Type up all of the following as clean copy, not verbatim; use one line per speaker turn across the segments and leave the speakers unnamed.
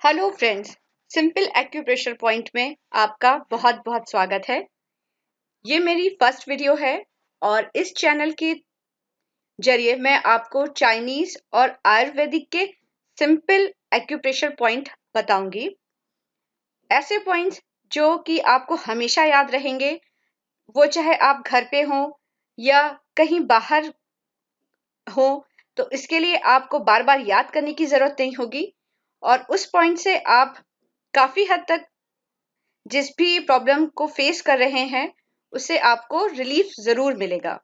Hello friends, simple acupressure point में आपका बहुत बहुत स्वागत है। ये मेरी फर्स्ट वीडियो है और इस चैनल के जरिए मैं आपको चाइनीज और आयुर्वेदिक के सिंपल एक्यूप्रेशर पॉइंट बताऊंगी। ऐसे पॉइंट्स जो कि आपको हमेशा याद रहेंगे, वो चाहे आप घर पे हो या कहीं बाहर हो, तो इसके लिए आपको बार बार याद करने की जरूरत नहीं होगी और उस पॉइंट से आप काफी हद तक जिस भी प्रॉब्लम को फेस कर रहे हैं उससे आपको रिलीफ जरूर मिलेगा।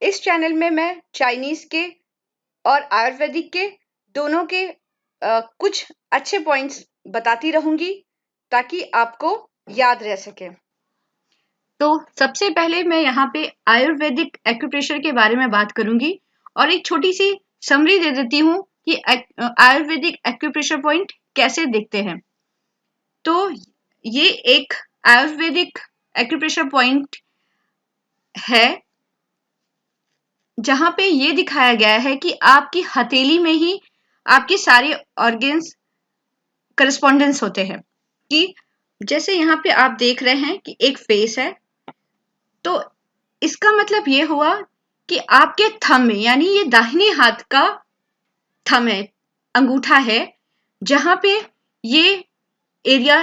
इस चैनल में मैं चाइनीज के और आयुर्वेदिक के दोनों के कुछ अच्छे पॉइंट्स बताती रहूंगी ताकि आपको याद रह सके। तो सबसे पहले मैं यहाँ पे आयुर्वेदिक एक्यूप्रेशर के बारे में बात करूंगी और एक छोटी सी समरी दे देती हूँ कि आयुर्वेदिक एक्यूप्रेशर पॉइंट कैसे दिखते हैं। तो ये एक आयुर्वेदिक एक्यूप्रेशर पॉइंट है जहां पे ये दिखाया गया है कि आपकी हथेली में ही आपके सारे ऑर्गन्स करस्पॉन्डेंस होते हैं। कि जैसे यहाँ पे आप देख रहे हैं कि एक फेस है, तो इसका मतलब ये हुआ कि आपके थंब में, यानी ये दाहिने हाथ का थंब है, अंगूठा है, जहां पे ये एरिया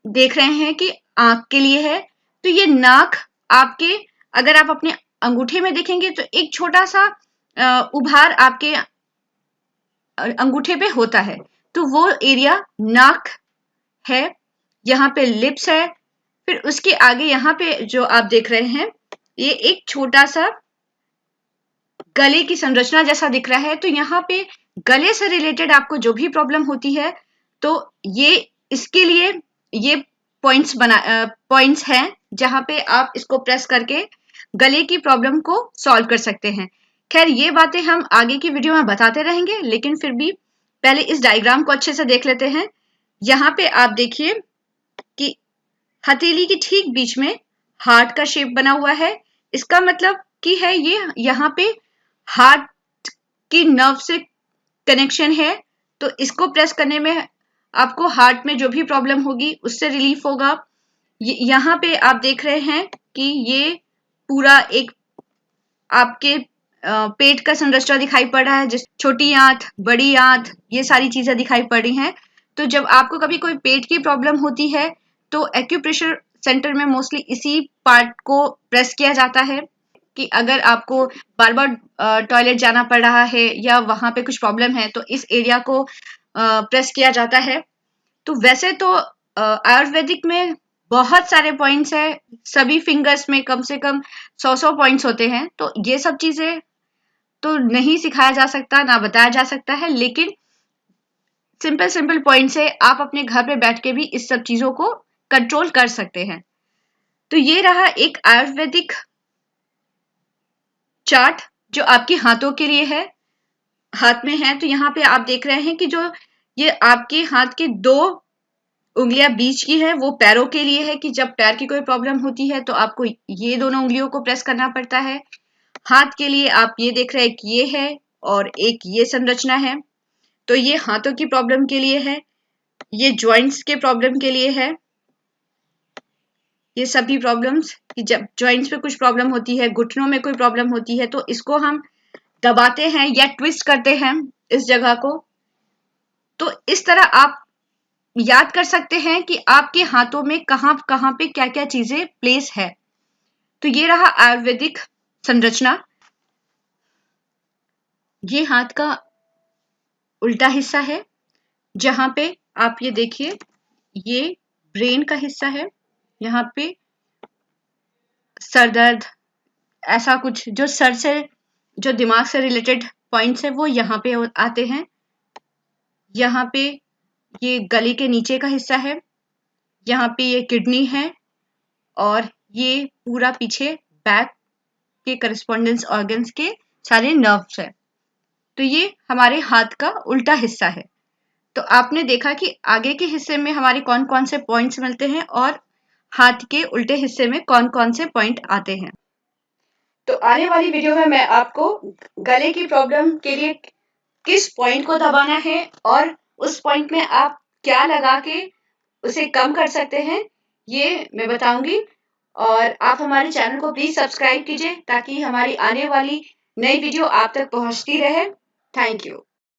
देख रहे हैं कि आंख के लिए है। तो ये नाक आपके, अगर आप अपने अंगूठे में देखेंगे तो एक छोटा सा उभार आपके अंगूठे पे होता है, तो वो एरिया नाक है। यहाँ पे लिप्स है, फिर उसके आगे यहाँ पे जो आप देख रहे हैं ये एक छोटा सा गले की संरचना जैसा दिख रहा है। तो यहाँ पे गले से रिलेटेड आपको जो भी प्रॉब्लम होती है, तो ये इसके लिए ये पॉइंट्स हैं जहां पे आप इसको प्रेस करके गले की प्रॉब्लम को सॉल्व कर सकते हैं। खैर, ये बातें हम आगे की वीडियो में बताते रहेंगे, लेकिन फिर भी पहले इस डायग्राम को अच्छे से देख लेते हैं। यहाँ पे आप देखिए कि हथेली के ठीक बीच में हार्ट का शेप बना हुआ है। इसका मतलब कि है ये यहाँ पे हार्ट की नर्व से कनेक्शन है, तो इसको प्रेस करने में आपको हार्ट में जो भी प्रॉब्लम होगी उससे रिलीफ होगा। यहाँ पे आप देख रहे हैं कि ये पूरा एक आपके पेट का संरचना दिखाई पड़ रहा है, जिस छोटी आंत, बड़ी आंत, ये सारी चीजें दिखाई पड़ रही हैं। तो जब आपको कभी कोई पेट की प्रॉब्लम होती है तो एक्यूप्रेशर सेंटर में मोस्टली इसी पार्ट को प्रेस किया जाता है कि अगर आपको बार बार टॉयलेट जाना पड़ रहा है या वहां पे कुछ प्रॉब्लम है तो इस एरिया को प्रेस किया जाता है। तो वैसे तो आयुर्वेदिक में बहुत सारे पॉइंट्स हैं, सभी फिंगर्स में कम से कम 100 पॉइंट्स होते हैं, तो ये सब चीजें तो नहीं सिखाया जा सकता, ना बताया जा सकता है, लेकिन सिंपल पॉइंट से आप अपने घर पे बैठ के भी इस सब चीजों को कंट्रोल कर सकते हैं। तो ये रहा एक आयुर्वेदिक चार्ट जो आपके हाथों के लिए है, हाथ में है। तो यहाँ पे आप देख रहे हैं कि जो ये आपके हाथ के 2 उंगलियां बीच की है वो पैरों के लिए है, कि जब पैर की कोई प्रॉब्लम होती है तो आपको ये दोनों उंगलियों को प्रेस करना पड़ता है। हाथ के लिए आप ये देख रहे हैं कि ये है और एक ये संरचना है, तो ये हाथों की प्रॉब्लम के लिए है। ये जॉइंट्स के प्रॉब्लम के लिए है। ये सभी प्रॉब्लम्स कि जब जॉइंट्स पे कुछ प्रॉब्लम होती है, घुटनों में कोई प्रॉब्लम होती है, तो इसको हम दबाते हैं या ट्विस्ट करते हैं इस जगह को। तो इस तरह आप याद कर सकते हैं कि आपके हाथों में कहां कहां पे क्या क्या चीजें प्लेस है। तो ये रहा आयुर्वेदिक संरचना। ये हाथ का उल्टा हिस्सा है, जहां पे आप ये देखिए, ये ब्रेन का हिस्सा है। यहाँ पे सर दर्द, ऐसा कुछ जो सर से, जो दिमाग से रिलेटेड पॉइंट्स है वो यहाँ पे आते हैं। यहाँ पे ये गले के नीचे का हिस्सा है, यहाँ पे ये किडनी है और ये पूरा पीछे बैक के करस्पॉन्डेंस ऑर्गन्स के सारे नर्व्स है। तो ये हमारे हाथ का उल्टा हिस्सा है। तो आपने देखा कि आगे के हिस्से में हमारे कौन कौन से पॉइंट्स मिलते हैं और हाथ के उल्टे हिस्से में कौन कौन से पॉइंट आते हैं। तो आने वाली वीडियो में मैं आपको गले की प्रॉब्लम के लिए किस पॉइंट को दबाना है और उस पॉइंट में आप क्या लगा के उसे कम कर सकते हैं, ये मैं बताऊंगी। और आप हमारे चैनल को प्लीज सब्सक्राइब कीजिए ताकि हमारी आने वाली नई वीडियो आप तक पहुंचती रहे। Thank you.